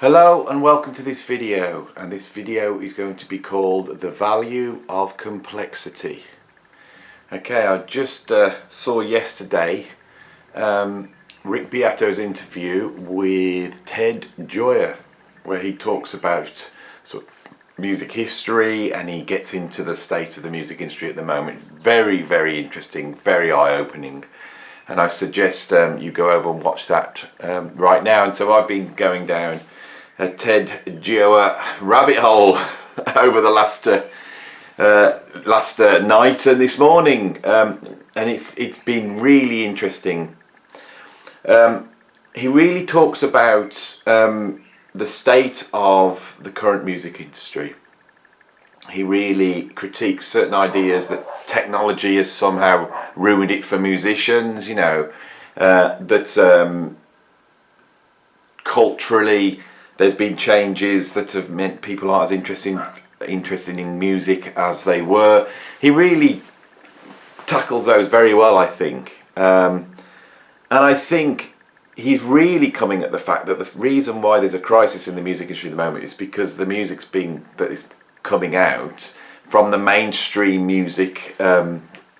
Hello and welcome to this video, and this video is going to be called The Value of Complexity. Okay, I just saw yesterday Rick Beato's interview with Ted Bozzio, where he talks about sort of music history and he gets into the state of the music industry at the moment. Very, very interesting, very eye-opening. And I suggest you go over and watch that right now. And so I've been going down a Ted Bozzio rabbit hole over the last night and this morning, and it's been really interesting. He really talks about the state of the current music industry. He really critiques certain ideas that technology has somehow ruined it for musicians, you know, that culturally there's been changes that have meant people aren't as interested in music as they were. He really tackles those very well, I think. And I think he's really coming at the fact that the reason why there's a crisis in the music industry at the moment is because the music's that is coming out from the mainstream music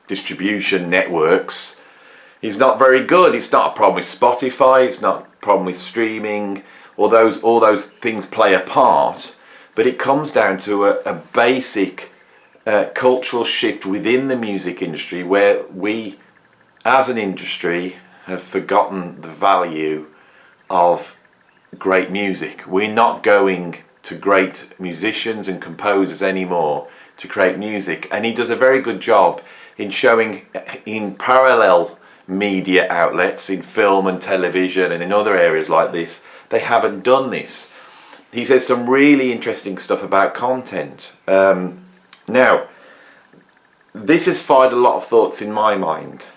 distribution networks is not very good. It's not a problem with Spotify, it's not a problem with streaming. All those things play a part, but it comes down to a basic cultural shift within the music industry where we, as an industry, have forgotten the value of great music. We're not going to great musicians and composers anymore to create music, and he does a very good job in showing in parallel media outlets, in film and television and in other areas like this, they haven't done this. He says some really interesting stuff about content. Now, this has fired a lot of thoughts in my mind.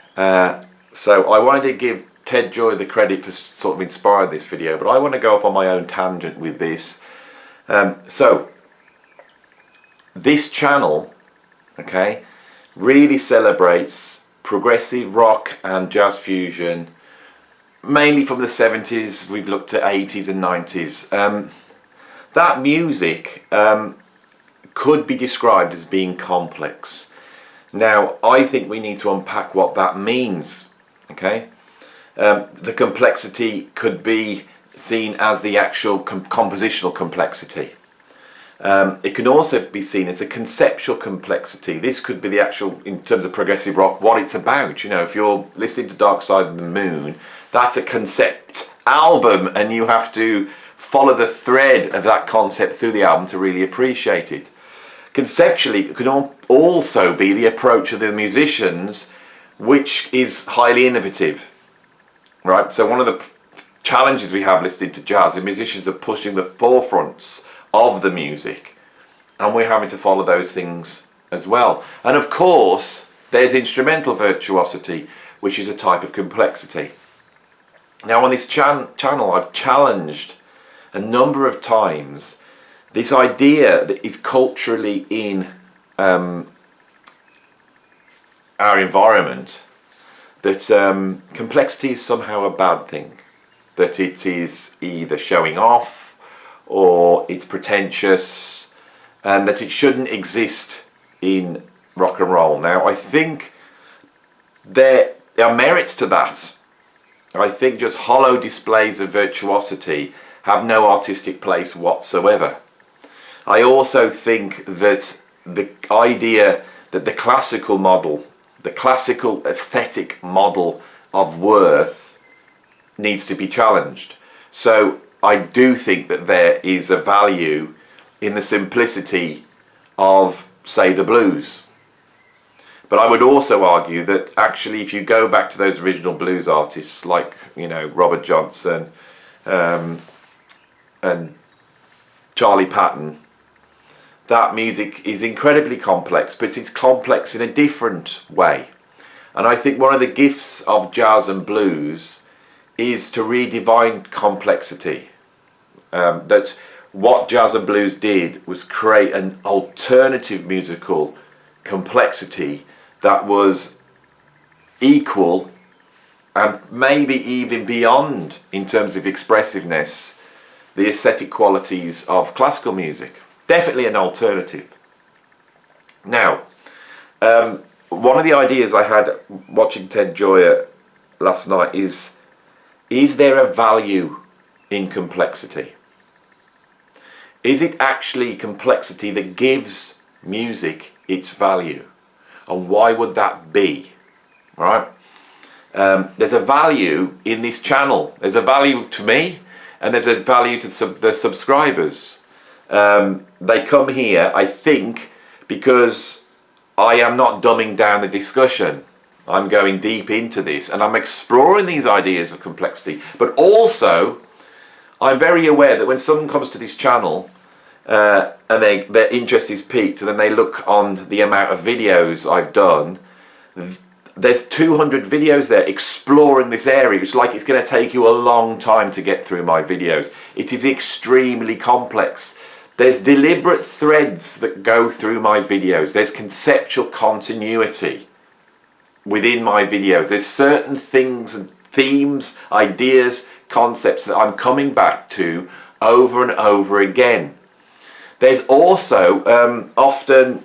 So I wanted to give Ted Bozzio the credit for sort of inspiring this video, but I want to go off on my own tangent with this. So, this channel, okay, really celebrates progressive rock and jazz fusion, mainly from the 70s. We've looked at 80s and 90s. That music could be described as being complex. Now, I think we need to unpack what that means. Okay, the complexity could be seen as the actual compositional complexity. It can also be seen as a conceptual complexity. This could be the actual, in terms of progressive rock, what it's about. You know, if you're listening to Dark Side of the Moon, that's a concept album, and you have to follow the thread of that concept through the album to really appreciate it. Conceptually, it can also be the approach of the musicians, which is highly innovative, right? So one of the challenges we have listening to jazz, the musicians are pushing the forefronts of the music, and we're having to follow those things as well. And of course, there's instrumental virtuosity, which is a type of complexity. Now, on this channel, I've challenged a number of times this idea that is culturally in our environment, that complexity is somehow a bad thing, that it is either showing off or it's pretentious, and that it shouldn't exist in rock and roll. Now, I think there are merits to that. I think just hollow displays of virtuosity have no artistic place whatsoever. I also think that the idea that the classical model, the classical aesthetic model of worth needs to be challenged. So I do think that there is a value in the simplicity of, say, the blues. But I would also argue that actually, if you go back to those original blues artists like, you know, Robert Johnson and Charlie Patton, that music is incredibly complex, but it's complex in a different way. And I think one of the gifts of jazz and blues is to redefine complexity. That what jazz and blues did was create an alternative musical complexity that was equal and maybe even beyond, in terms of expressiveness, the aesthetic qualities of classical music. Definitely an alternative. Now, one of the ideas I had watching Ted Gioia last night is there a value in complexity? Is it actually complexity that gives music its value? And why would that be? Right? There's a value in this channel. There's a value to me, and there's a value to the subscribers. They come here, I think, because I am not dumbing down the discussion. I'm going deep into this, and I'm exploring these ideas of complexity. But also, I'm very aware that when someone comes to this channel, and their interest is piqued, and then they look on the amount of videos I've done, there's 200 videos there exploring this area. It's like it's going to take you a long time to get through my videos. It is extremely complex. There's deliberate threads that go through my videos. There's conceptual continuity within my videos. There's certain things and themes, ideas, concepts that I'm coming back to over and over again. There's also often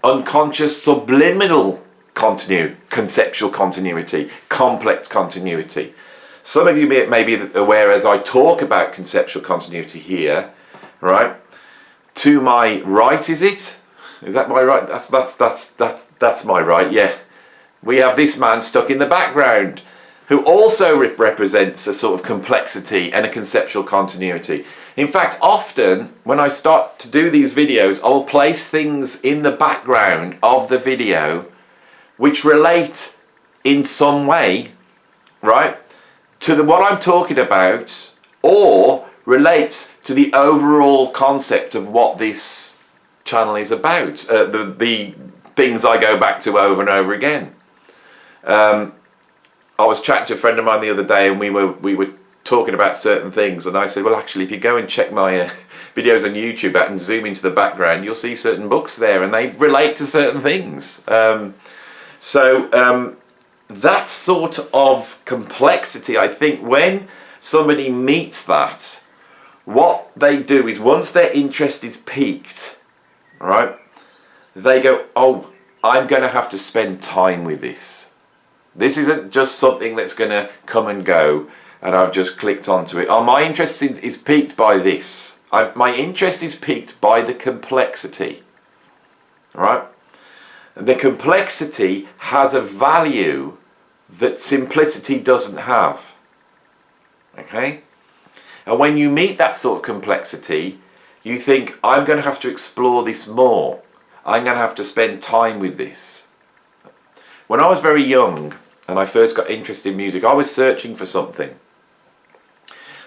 unconscious subliminal conceptual continuity, complex continuity. Some of you may be aware, as I talk about conceptual continuity here, right? To my right, is it? Is that my right? That's my right. Yeah. We have this man stuck in the background, who also represents a sort of complexity and a conceptual continuity. In fact, often when I start to do these videos, I will place things in the background of the video which relate in some way, right, to what I'm talking about, or relates to the overall concept of what this channel is about, the things I go back to over and over again. I was chatting to a friend of mine the other day, and we were talking about certain things, and I said, well, actually, if you go and check my videos on YouTube out and zoom into the background, you'll see certain books there, and they relate to certain things. That sort of complexity, I think, when somebody meets that, what they do is, once their interest is piqued, right, they go, oh, I'm going to have to spend time with this. This isn't just something that's going to come and go and I've just clicked onto it. Oh, my interest is piqued by this. My interest is piqued by the complexity. Right? And the complexity has a value that simplicity doesn't have. Okay? And when you meet that sort of complexity, you think, I'm going to have to explore this more. I'm going to have to spend time with this. When I was very young, and I first got interested in music, I was searching for something.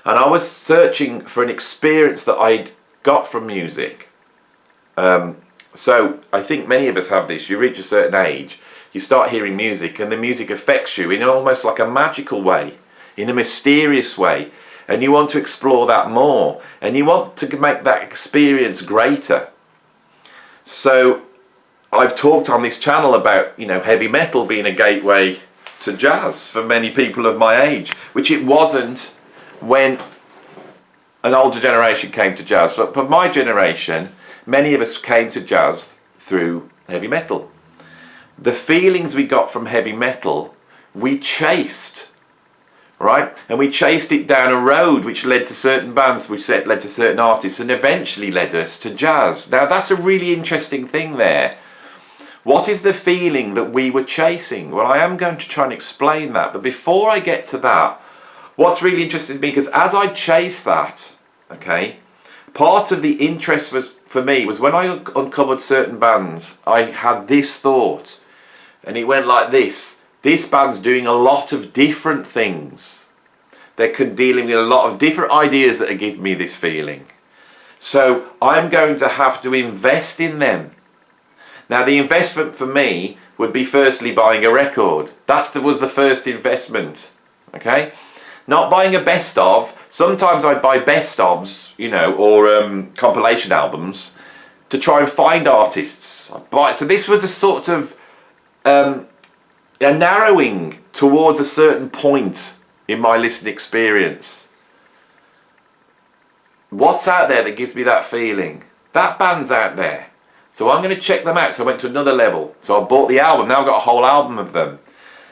And I was searching for an experience that I'd got from music. So I think many of us have this. You reach a certain age, you start hearing music, and the music affects you in almost like a magical way, in a mysterious way. And you want to explore that more. And you want to make that experience greater. So I've talked on this channel about, heavy metal being a gateway to jazz for many people of my age, which it wasn't when an older generation came to jazz. But for my generation, many of us came to jazz through heavy metal. The feelings we got from heavy metal, we chased, right? And we chased it down a road which led to certain bands, which led to certain artists, and eventually led us to jazz. Now that's a really interesting thing there. What is the feeling that we were chasing? Well, I am going to try and explain that. But before I get to that, what's really interesting to me, because as I chased that, okay, part of the interest for me was when I uncovered certain bands, I had this thought, and it went like this. This band's doing a lot of different things. They're dealing with a lot of different ideas that are giving me this feeling. So I'm going to have to invest in them. Now, the investment for me would be firstly buying a record. That was the first investment, okay? Not buying a best of. Sometimes I'd buy best ofs, or compilation albums to try and find artists. So this was a sort of a narrowing towards a certain point in my listening experience. What's out there that gives me that feeling? That band's out there. So I'm going to check them out. So I went to another level. So I bought the album. Now I've got a whole album of them.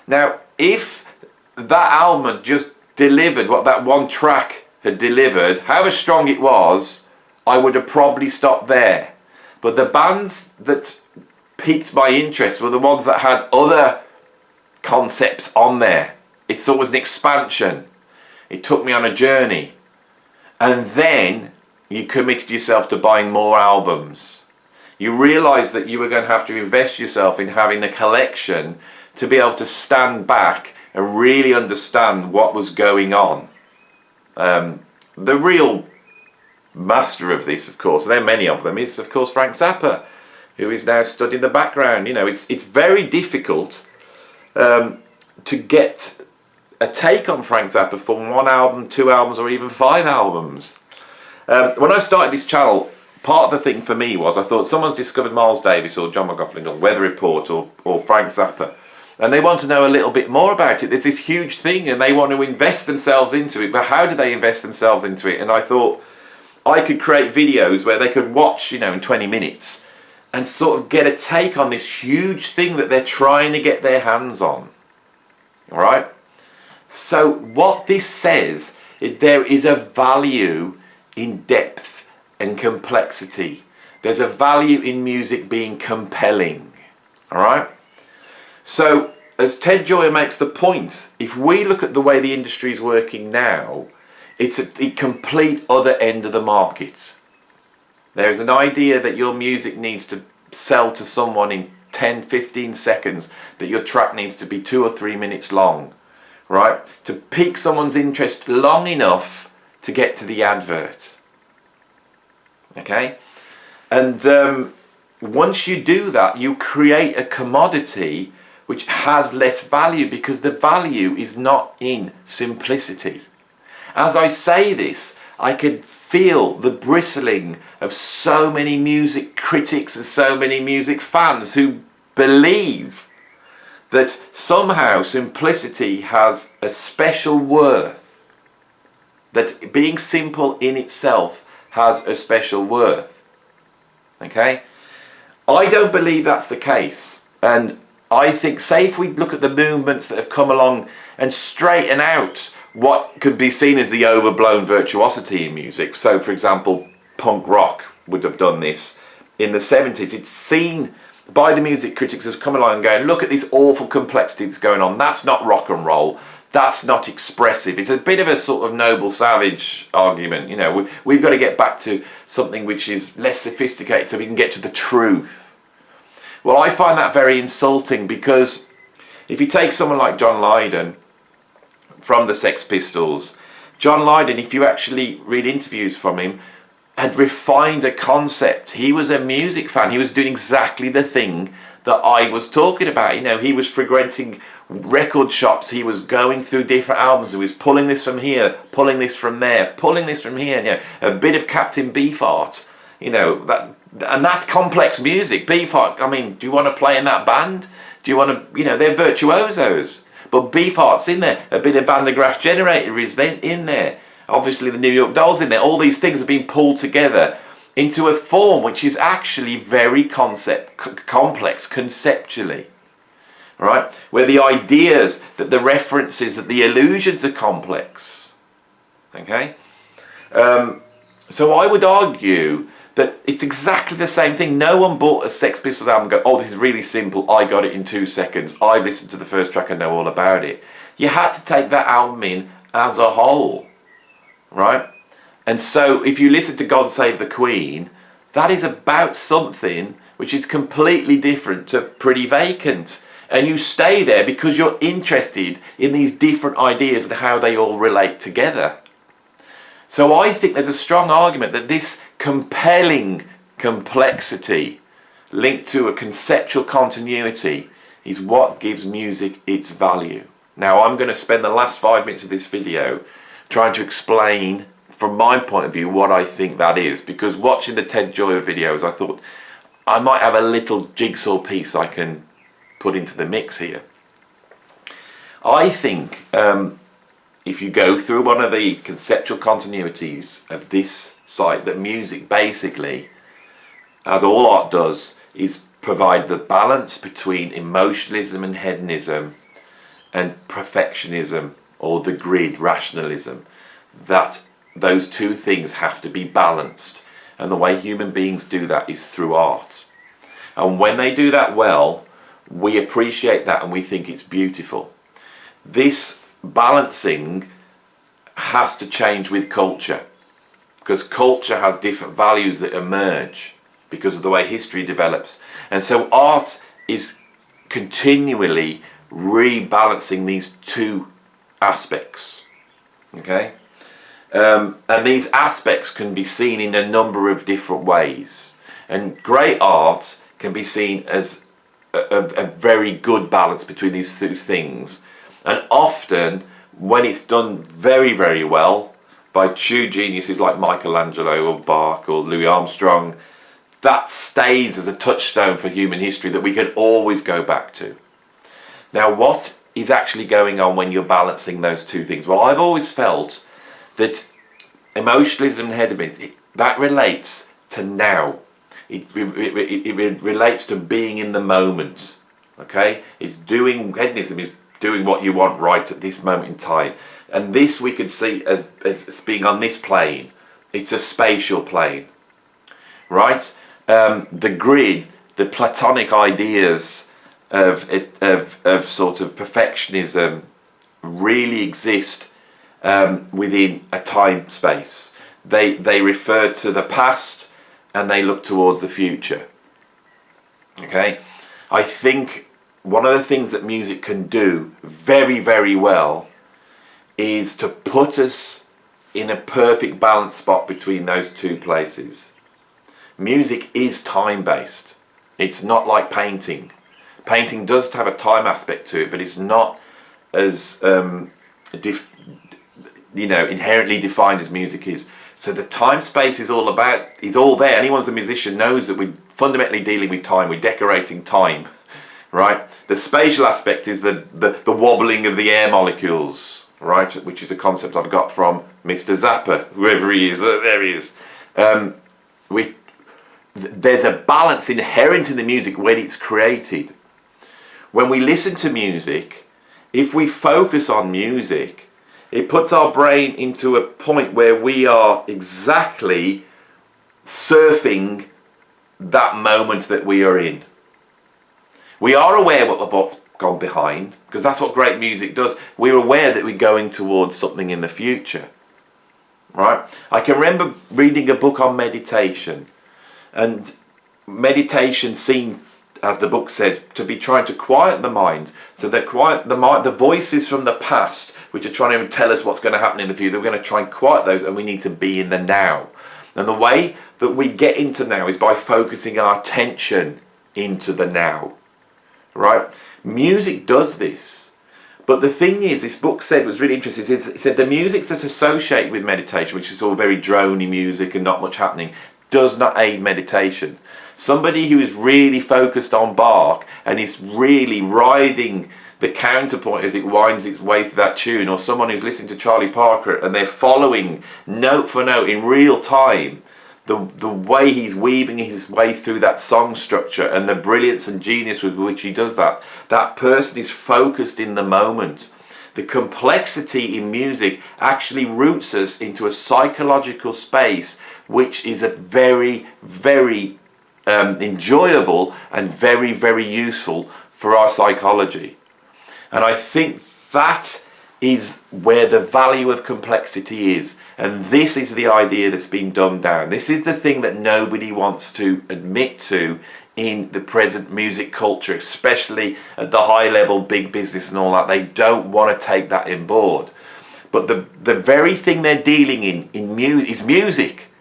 Now, if that album had just delivered what that one track had delivered, however strong it was, I would have probably stopped there. But the bands that piqued my interest were the ones that had other concepts on there. It sort of was an expansion. It took me on a journey. And then you committed yourself to buying more albums. You realised that you were going to have to invest yourself in having a collection to be able to stand back and really understand what was going on. The real master of this, of course, and there are many of them, is of course Frank Zappa, who is now studying the background. You know, it's very difficult to get a take on Frank Zappa from one album, 2 albums, or even 5 albums. When I started this channel, part of the thing for me was I thought someone's discovered Miles Davis or John McLaughlin or Weather Report or Frank Zappa, and they want to know a little bit more about it. There's this huge thing and they want to invest themselves into it, but how do they invest themselves into it? And I thought I could create videos where they could watch, you know, in 20 minutes and sort of get a take on this huge thing that they're trying to get their hands on. All right? So what this says is there is a value in depth and complexity. There's a value in music being compelling. All right? So as Ted Joyer makes the point, if we look at the way the industry is working now, it's at the complete other end of the market. There's an idea that your music needs to sell to someone in 10, 15 seconds, that your track needs to be 2 or 3 minutes long, right? To pique someone's interest long enough to get to the advert. Okay? And once you do that, you create a commodity which has less value, because the value is not in simplicity. As I say this, I can feel the bristling of so many music critics and so many music fans who believe that somehow simplicity has a special worth, that being simple in itself has a special worth. Okay? I don't believe that's the case. And I think, say if we look at the movements that have come along and straighten out what could be seen as the overblown virtuosity in music. So, for example, punk rock would have done this in the 70s. It's seen by the music critics as come along and going, look at this awful complexity that's going on. That's not rock and roll. That's not expressive. It's a bit of a sort of noble savage argument. You know, we've got to get back to something which is less sophisticated so we can get to the truth. Well, I find that very insulting, because if you take someone like John Lydon from the Sex Pistols, John Lydon, if you actually read interviews from him, had refined a concept. He was a music fan. He was doing exactly the thing that I was talking about. You know, he was frequenting record shops. He was going through different albums. He was pulling this from here, pulling this from there, pulling this from here. You know, a bit of Captain Beefheart. You know, and that's complex music. Beefheart, I mean, do you want to play in that band? Do you want to, you know, they're virtuosos. But Beefheart's in there. A bit of Van der Graaf Generator is in there. Obviously the New York Dolls in there. All these things have been pulled together into a form which is actually very complex conceptually. Right? Where the ideas, that the references, that the allusions are complex. Okay? So I would argue that it's exactly the same thing. No one bought a Sex Pistols album and go, oh, this is really simple, I got it in 2 seconds, I've listened to the first track, I know all about it. You had to take that album in as a whole, right? And so if you listen to God Save the Queen, that is about something which is completely different to Pretty Vacant. And you stay there because you're interested in these different ideas and how they all relate together. So I think there's a strong argument that this compelling complexity linked to a conceptual continuity is what gives music its value. Now I'm going to spend the last 5 minutes of this video trying to explain from my point of view what I think that is, because watching the Ted Joyer videos I thought I might have a little jigsaw piece I can put into the mix here. I think if you go through one of the conceptual continuities of this site, that music basically, as all art does, is provide the balance between emotionalism and hedonism and perfectionism, or the grid, rationalism. That those two things have to be balanced, and the way human beings do that is through art. And when they do that well, we appreciate that and we think it's beautiful. This balancing has to change with culture, because culture has different values that emerge because of the way history develops. And so art is continually rebalancing these two aspects. Okay? And these aspects can be seen in a number of different ways. And great art can be seen as a very good balance between these two things. And often, when it's done very, very well by true geniuses like Michelangelo or Bach or Louis Armstrong, that stays as a touchstone for human history that we can always go back to. Now, what is actually going on when you're balancing those two things? Well, I've always felt that emotionalism and hedonism, that relates to now. It relates to being in the moment. Okay? Hedonism is doing what you want right at this moment in time. And this we could see as being on this plane. It's a spatial plane. Right? The grid, the Platonic ideas of sort of perfectionism really exist within a time space. They refer to the past and they look towards the future. Okay? I think one of the things that music can do very, very well is to put us in a perfect balance spot between those two places. Music is time-based. It's not like painting. Painting does have a time aspect to it, but it's not as inherently defined as music is. So the time space is all there. Anyone who's a musician knows that we're fundamentally dealing with time. We're decorating time, right? The spatial aspect is the wobbling of the air molecules, right? Which is a concept I've got from Mr. Zappa, whoever he is. There he is. There's a balance inherent in the music when it's created. When we listen to music, if we focus on music, it puts our brain into a point where we are exactly surfing that moment that we are in. We are aware of what's gone behind, because that's what great music does. We're aware that we're going towards something in the future. Right? I can remember reading a book on meditation. And meditation seemed, as the book said, to be trying to quiet the mind. So they quiet the mind, the voices from the past, which are trying to tell us what's going to happen in the future. We're going to try and quiet those, and we need to be in the now. And the way that we get into now is by focusing our attention into the now. Right? Music does this. But the thing is, this book said, was really interesting, it said the music that's associated with meditation, which is all very droney music and not much happening, does not aid meditation. Somebody who is really focused on Bach and is really riding the counterpoint as it winds its way through that tune, or someone who's listening to Charlie Parker and they're following note for note in real time the way he's weaving his way through that song structure and the brilliance and genius with which he does that, that person is focused in the moment. The complexity in music actually roots us into a psychological space which is a very, very enjoyable and very, very useful for our psychology. And I think that is where the value of complexity is. And this is the idea that's been dumbed down. This is the thing that nobody wants to admit to in the present music culture, especially at the high level, big business and all that. They don't want to take that in board. But the very thing they're dealing in is music.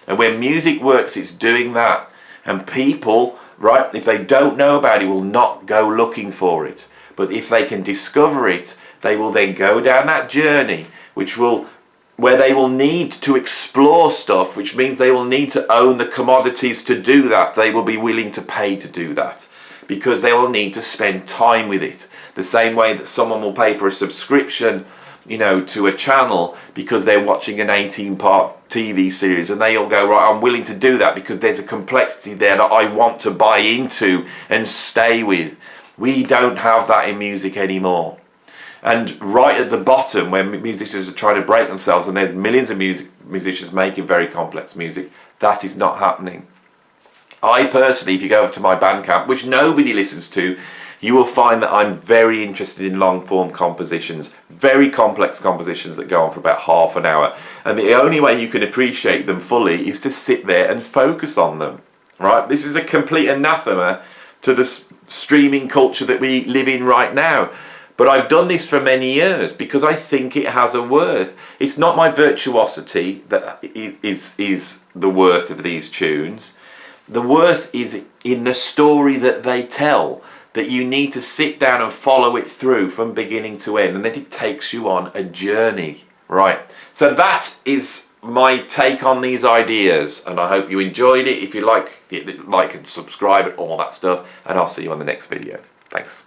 And when music works, it's doing that. And people, right, if they don't know about it, will not go looking for it. But if they can discover it, they will then go down that journey, where they will need to explore stuff, which means they will need to own the commodities to do that. They will be willing to pay to do that, because they will need to spend time with it. The same way that someone will pay for a subscription you know, to a channel because they're watching an 18-part TV series, and they all go, right, I'm willing to do that because there's a complexity there that I want to buy into and stay with. We don't have that in music anymore. And right at the bottom, when musicians are trying to break themselves, and there's millions of musicians making very complex music, that is not happening. I personally, if you go over to my Bandcamp, which nobody listens to, you will find that I'm very interested in long-form compositions, very complex compositions that go on for about half an hour. And the only way you can appreciate them fully is to sit there and focus on them, right? This is a complete anathema to the streaming culture that we live in right now. But I've done this for many years because I think it has a worth. It's not my virtuosity that is the worth of these tunes. The worth is in the story that they tell, that you need to sit down and follow it through from beginning to end, and then it takes you on a journey, right? So that is my take on these ideas, and I hope you enjoyed it. If you like and subscribe and all that stuff, and I'll see you on the next video. Thanks.